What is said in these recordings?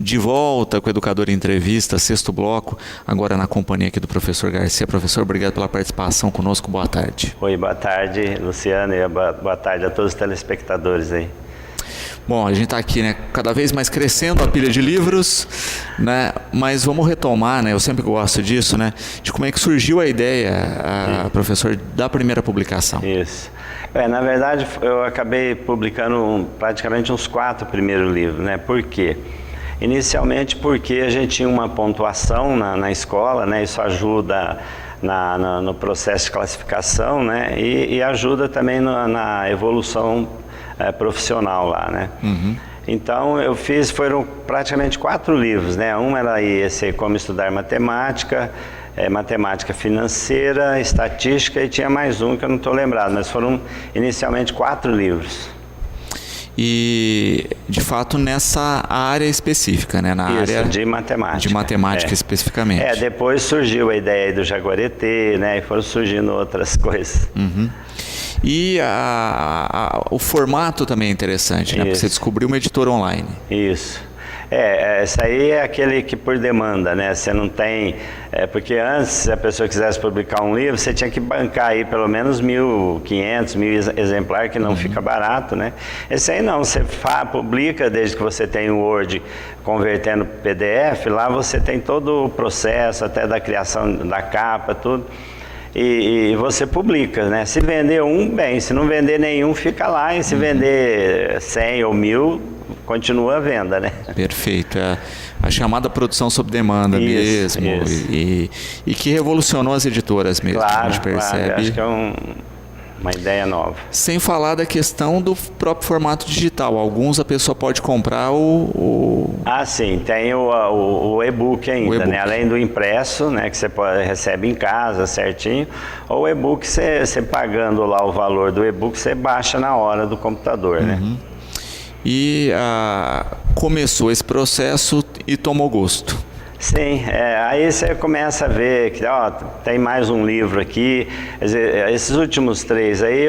De volta com o Educador em Entrevista, sexto bloco, agora na companhia aqui do professor Garcia. Professor, obrigado pela participação conosco, boa tarde. Oi, boa tarde, Luciano, e boa tarde a todos os telespectadores aí. Bom, a gente está aqui, né, cada vez mais crescendo a pilha de livros, né, mas vamos retomar, né, eu sempre gosto disso, né, de como é que surgiu a ideia, professor, da primeira publicação. Isso. Na verdade, eu acabei publicando praticamente uns 4 primeiros livros, né, por quê? Inicialmente porque a gente tinha uma pontuação na escola, né, isso ajuda no processo de classificação, né, e ajuda também na evolução profissional lá, né. Uhum. Então eu fiz, foram praticamente 4 livros, né, um era esse Como Estudar Matemática, Matemática Financeira, Estatística, e tinha mais um que eu não estou lembrado, mas foram inicialmente 4 livros. E, de fato, nessa área específica, né? Na Isso, área de matemática. De matemática, especificamente. Depois surgiu a ideia do Jaguareté, né? E foram surgindo outras coisas. Uhum. E o formato também é interessante, né? Porque você descobriu uma editora online. Isso. Esse aí é aquele que por demanda, né? Você não tem... porque antes, se a pessoa quisesse publicar um livro, você tinha que bancar aí pelo menos 1.500, 1.000 exemplares, que não fica barato, né? Esse aí não, você publica desde que você tem o Word convertendo PDF, lá você tem todo o processo, até da criação da capa, tudo. E você publica, né? Se vender um, bem, se não vender nenhum, fica lá, e se vender 100 ou 1.000, continua a venda, né? Perfeito, a chamada produção sob demanda mesmo, e que revolucionou as editoras mesmo, claro, a gente percebe. Claro, acho que é uma ideia nova. Sem falar da questão do próprio formato digital, alguns a pessoa pode comprar Ah, sim, tem o e-book ainda, né? Além do impresso, né, que você recebe em casa certinho, ou o e-book, você pagando lá o valor do e-book, você baixa na hora do computador, né? E começou esse processo e tomou gosto. Sim, aí você começa a ver que tem mais um livro aqui. Quer dizer, esses últimos 3 aí,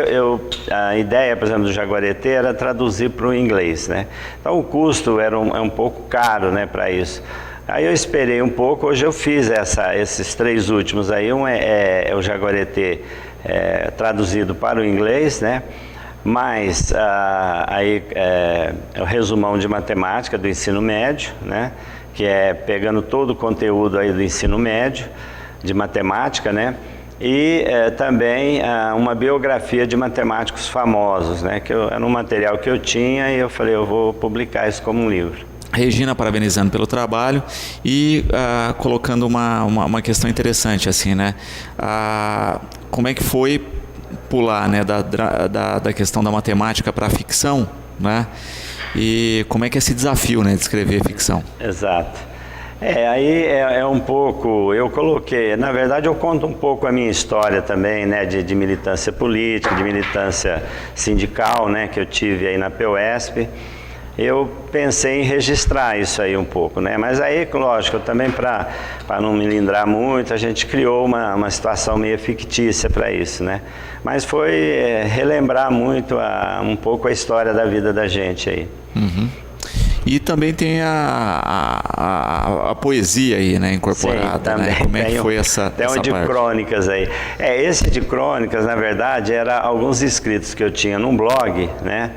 a ideia, por exemplo, do Jaguareté era traduzir para o inglês, né? Então o custo é um pouco caro, né, para isso. Aí eu esperei um pouco, hoje eu fiz esses 3 últimos aí, um é o Jaguareté traduzido para o inglês, né? Mas aí é o resumão de matemática do ensino médio, né? Que é pegando todo o conteúdo aí do ensino médio de matemática, né? E também uma biografia de matemáticos famosos, né? Que era um material que eu tinha e eu falei, eu vou publicar isso como um livro. Regina, parabenizando pelo trabalho e colocando uma questão interessante, assim, né? Como é que foi pular, né, da questão da matemática para a ficção, né? E como é que é esse desafio, né, de escrever ficção? Exato. Aí é um pouco, eu coloquei, na verdade eu conto um pouco a minha história também, né, de militância política, de militância sindical, né, que eu tive aí na PUESP. Eu pensei em registrar isso aí um pouco, né? Mas aí, lógico, também para não me lindrar muito, a gente criou uma situação meio fictícia para isso, né? Mas foi relembrar muito um pouco a história da vida da gente aí. Uhum. E também tem a poesia aí, né, incorporada. Sim, também, né? Como é que foi essa Tem um de parte? Crônicas aí. Esse de Crônicas, na verdade, era alguns escritos que eu tinha num blog, né?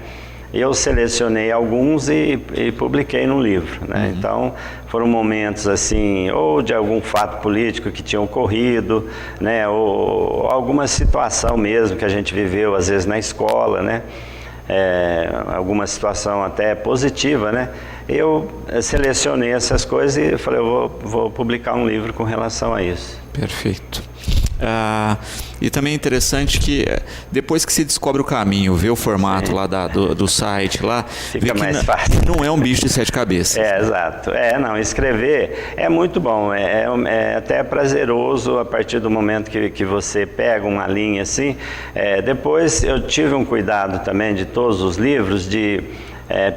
Eu selecionei alguns e publiquei no livro, né? Então, foram momentos assim, ou de algum fato político que tinha ocorrido, né? Ou alguma situação mesmo que a gente viveu, às vezes, na escola, né? Alguma situação até positiva, né? Eu selecionei essas coisas e falei, eu vou publicar um livro com relação a isso. Perfeito. E também é interessante que depois que se descobre o caminho, vê o formato lá do site lá, fica mais fácil. Não é um bicho de 7 cabeças. Exato. Não, escrever é muito bom, é até prazeroso a partir do momento que você pega uma linha assim. Depois eu tive um cuidado também de todos os livros de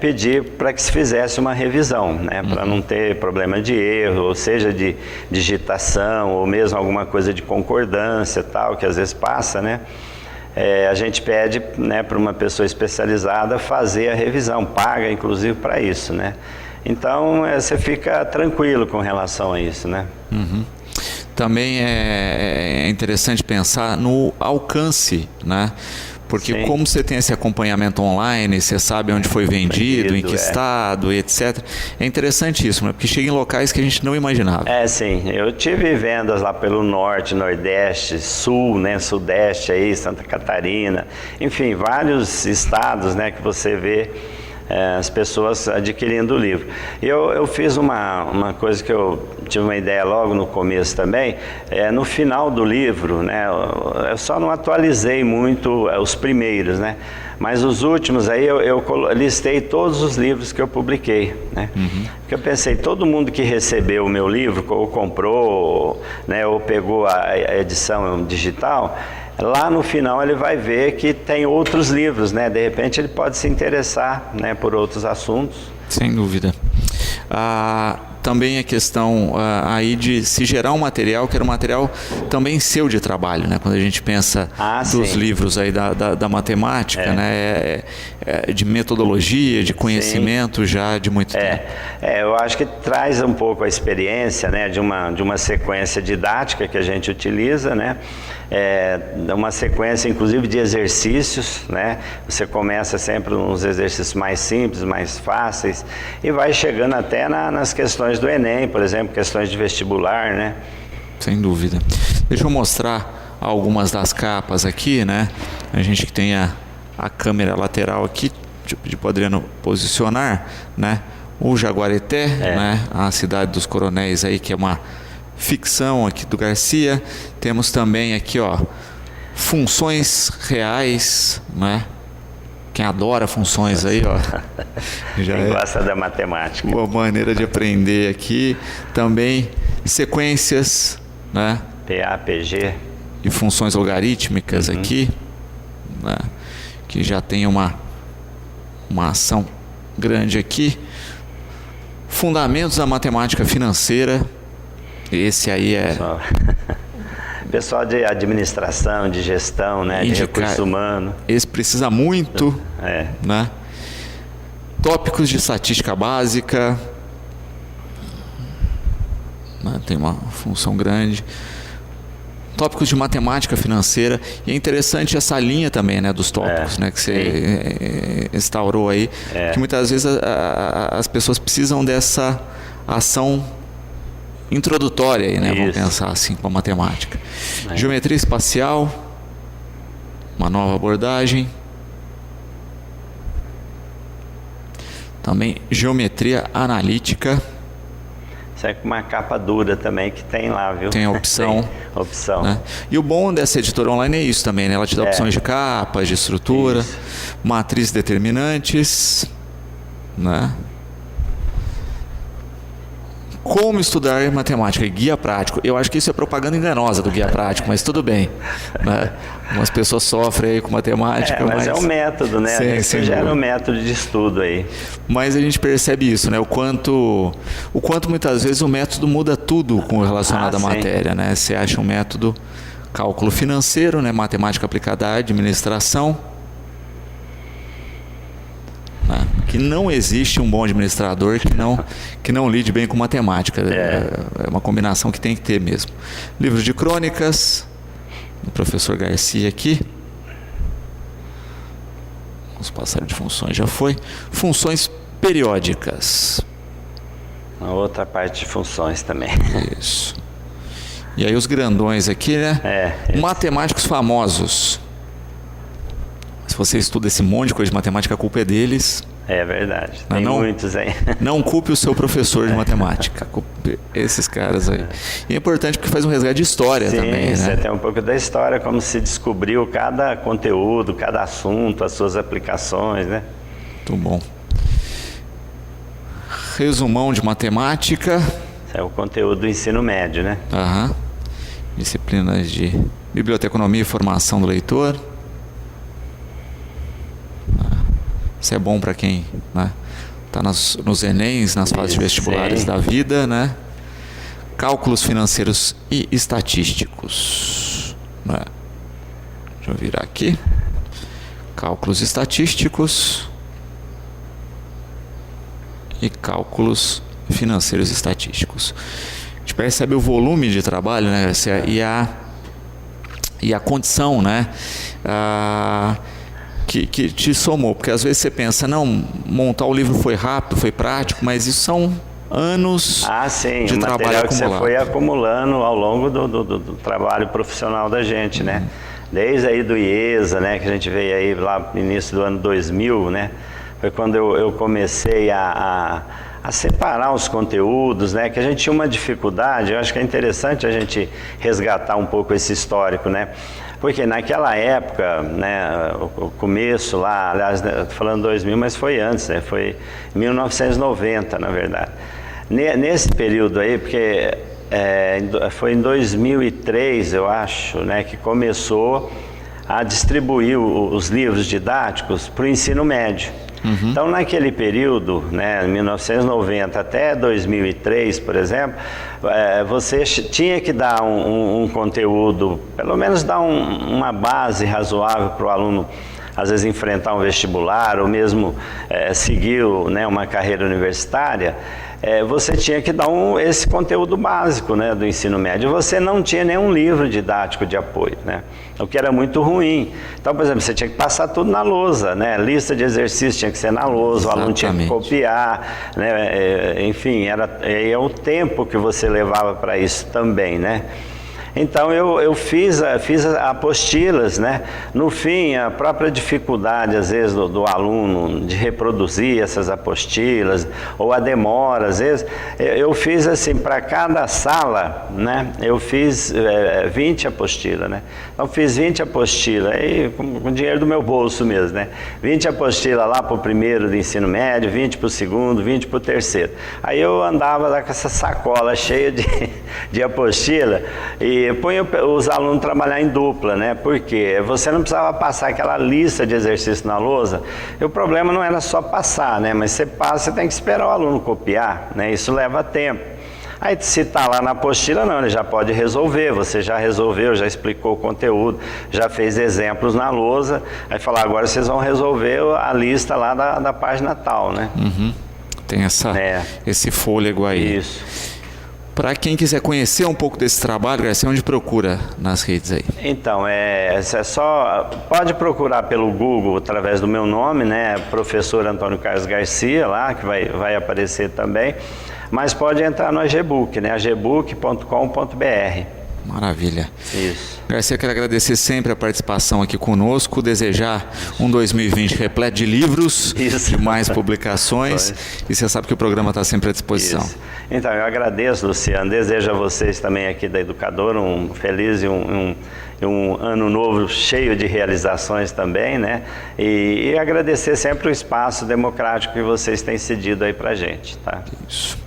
pedir para que se fizesse uma revisão, né, para não ter problema de erro, ou seja, de digitação, ou mesmo alguma coisa de concordância, tal, que às vezes passa, né? A gente pede, né, para uma pessoa especializada fazer a revisão, paga inclusive para isso, né? Então você fica tranquilo com relação a isso, né? Também é interessante pensar no alcance, né? Porque Sim. como você tem esse acompanhamento online, você sabe onde foi vendido, em que estado, e etc. É interessante isso, né? Porque chega em locais que a gente não imaginava. Sim. Eu tive vendas lá pelo norte, nordeste, sul, né? Sudeste aí, Santa Catarina. Enfim, vários estados, né? Que você vê as pessoas adquirindo o livro. Eu fiz uma coisa que eu tive uma ideia logo no começo também, no final do livro, né, eu só não atualizei muito os primeiros, né, mas os últimos aí eu listei todos os livros que eu publiquei, né, porque eu pensei, todo mundo que recebeu o meu livro, ou comprou, né, ou pegou a edição digital, lá no final ele vai ver que tem outros livros, né? De repente ele pode se interessar, né, por outros assuntos. Sem dúvida. Também a questão aí de se gerar um material que era um material também seu de trabalho, né? Quando a gente pensa dos livros aí da matemática, né? De metodologia, de conhecimento já de muito tempo. Eu acho que traz um pouco a experiência, né? De uma sequência didática que a gente utiliza, né? Uma sequência inclusive de exercícios, né? Você começa sempre uns exercícios mais simples, mais fáceis e vai chegando até nas questões do Enem, por exemplo, questões de vestibular, né? Sem dúvida. Deixa eu mostrar algumas das capas aqui, né? A gente que tem a câmera lateral aqui, de Adriano posicionar, né? O Jaguareté, né? A cidade dos coronéis aí, que é uma ficção aqui do Garcia. Temos também aqui, ó, funções reais, né? Quem adora funções aí, ó. Quem gosta da matemática. Uma maneira de aprender aqui. Também sequências, né? PA, PG. E funções logarítmicas aqui, né? Que já tem uma ação grande aqui. Fundamentos da matemática financeira. Esse aí é... Pessoal de administração, de gestão, né? De recurso humano. Esse precisa muito, né? Tópicos de estatística básica, né? Tem uma função grande. Tópicos de matemática financeira. E é interessante essa linha também, né? Dos tópicos, né? Que você instaurou aí. Que muitas vezes as pessoas precisam dessa ação introdutória aí, né? Vamos pensar assim com a matemática. Geometria espacial, uma nova abordagem. Também geometria analítica. Isso é com uma capa dura também que tem lá, viu? Tem a opção. Tem opção. Né? E o bom dessa editora online é isso também, né? Ela te dá opções de capas, de estrutura, matrizes determinantes, né? Como estudar matemática, guia prático. Eu acho que isso é propaganda enganosa do guia prático, mas tudo bem, né? Umas pessoas sofrem aí com matemática. Mas é um método, né? Isso gera um método de estudo aí. Mas a gente percebe isso, né? O quanto muitas vezes o método muda tudo com relacionado à matéria, né? Você acha um método cálculo financeiro, né? Matemática aplicada à administração. Que não existe um bom administrador que não lide bem com matemática. É uma combinação que tem que ter mesmo. Livros de crônicas, do professor Garcia aqui. Vamos passar de funções, já foi. Funções periódicas. Uma outra parte de funções também. Isso. E aí os grandões aqui, né? Matemáticos famosos. Se você estuda esse monte de coisa de matemática, a culpa é deles. É verdade, tem muitos aí. Não culpe o seu professor de matemática, culpe esses caras aí. E é importante porque faz um resgate de história também, né? Você tem um pouco da história, como se descobriu cada conteúdo, cada assunto, as suas aplicações, né? Muito bom. Resumão de matemática. Isso é o conteúdo do ensino médio, né? Disciplinas de biblioteconomia e formação do leitor. Isso é bom para quem está nos Enems, nas fases vestibulares da vida, né? Cálculos financeiros e estatísticos. Né? Deixa eu virar aqui. Cálculos estatísticos. e cálculos financeiros e estatísticos. A gente percebe o volume de trabalho, né, e a condição, né, que te somou, porque às vezes você pensa, não, montar o livro foi rápido, foi prático, mas isso são anos de trabalho acumulado. Que você foi acumulando ao longo do trabalho profissional da gente, né? Desde aí do IESA, né, que a gente veio aí lá no início do ano 2000, né? Foi quando eu comecei a separar os conteúdos, né? Que a gente tinha uma dificuldade, eu acho que é interessante a gente resgatar um pouco esse histórico, né? Porque naquela época, né, o começo lá, aliás, estou falando 2000, mas foi antes, né? Foi 1990, na verdade. Nesse período aí, porque foi em 2003, eu acho, né, que começou a distribuir os livros didáticos para o ensino médio. Então, naquele período, né, 1990 até 2003, por exemplo, você tinha que dar um conteúdo, pelo menos dar uma base razoável para o aluno, às vezes, enfrentar um vestibular ou mesmo seguir, né, uma carreira universitária. Você tinha que dar esse conteúdo básico, né, do ensino médio. Você não tinha nenhum livro didático de apoio, né, o que era muito ruim. Então, por exemplo, você tinha que passar tudo na lousa, né, lista de exercícios tinha que ser na lousa, o aluno tinha que copiar, né, enfim, é o tempo que você levava para isso também, né. Então eu fiz apostilas, né? No fim, a própria dificuldade, às vezes, do aluno de reproduzir essas apostilas, ou a demora, às vezes, eu fiz assim, para cada sala, né? Eu fiz 20 apostilas, né? Então fiz 20 apostilas, aí, com dinheiro do meu bolso mesmo, né? 20 apostilas lá para o primeiro do ensino médio, 20 para o segundo, 20 para o terceiro. Aí eu andava lá com essa sacola cheia de apostila e punha os alunos trabalhar em dupla, né? Porque você não precisava passar aquela lista de exercícios na lousa. E o problema não era só passar, né? Mas você passa, você tem que esperar o aluno copiar, né? Isso leva tempo. Aí se está lá na apostila, não, ele já pode resolver, você já resolveu, já explicou o conteúdo, já fez exemplos na lousa, aí falar, agora vocês vão resolver a lista lá da página tal, né? Tem esse fôlego aí. Isso. Para quem quiser conhecer um pouco desse trabalho, Garcia, onde procura nas redes aí? Então, pode procurar pelo Google através do meu nome, né, professor Antônio Carlos Garcia, lá, que vai aparecer também, mas pode entrar no AGBook, né, agbook.com.br. Maravilha. Isso. Garcia, eu quero agradecer sempre a participação aqui conosco, desejar um 2020 repleto de livros, de mais publicações, e você sabe que o programa está sempre à disposição. Isso. Então, eu agradeço, Luciano, desejo a vocês também aqui da Educadora um feliz e um ano novo cheio de realizações também, né? E agradecer sempre o espaço democrático que vocês têm cedido aí pra gente, tá? Isso.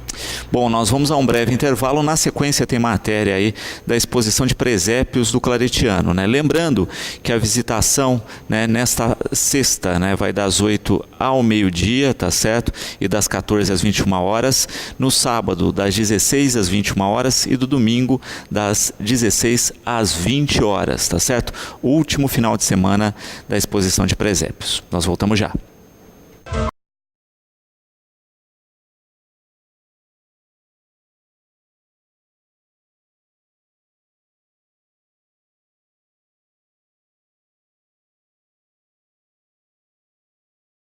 Bom, nós vamos a um breve intervalo. Na sequência tem matéria aí da exposição de presépios do Claretiano, né? Lembrando que a visitação, né, nesta sexta, né, vai das 8 ao meio-dia, tá certo? E das 14 às 21 horas. No sábado, das 16 às 21 horas e do domingo, das 16 às 20 horas, tá certo? O último final de semana da exposição de presépios. Nós voltamos já.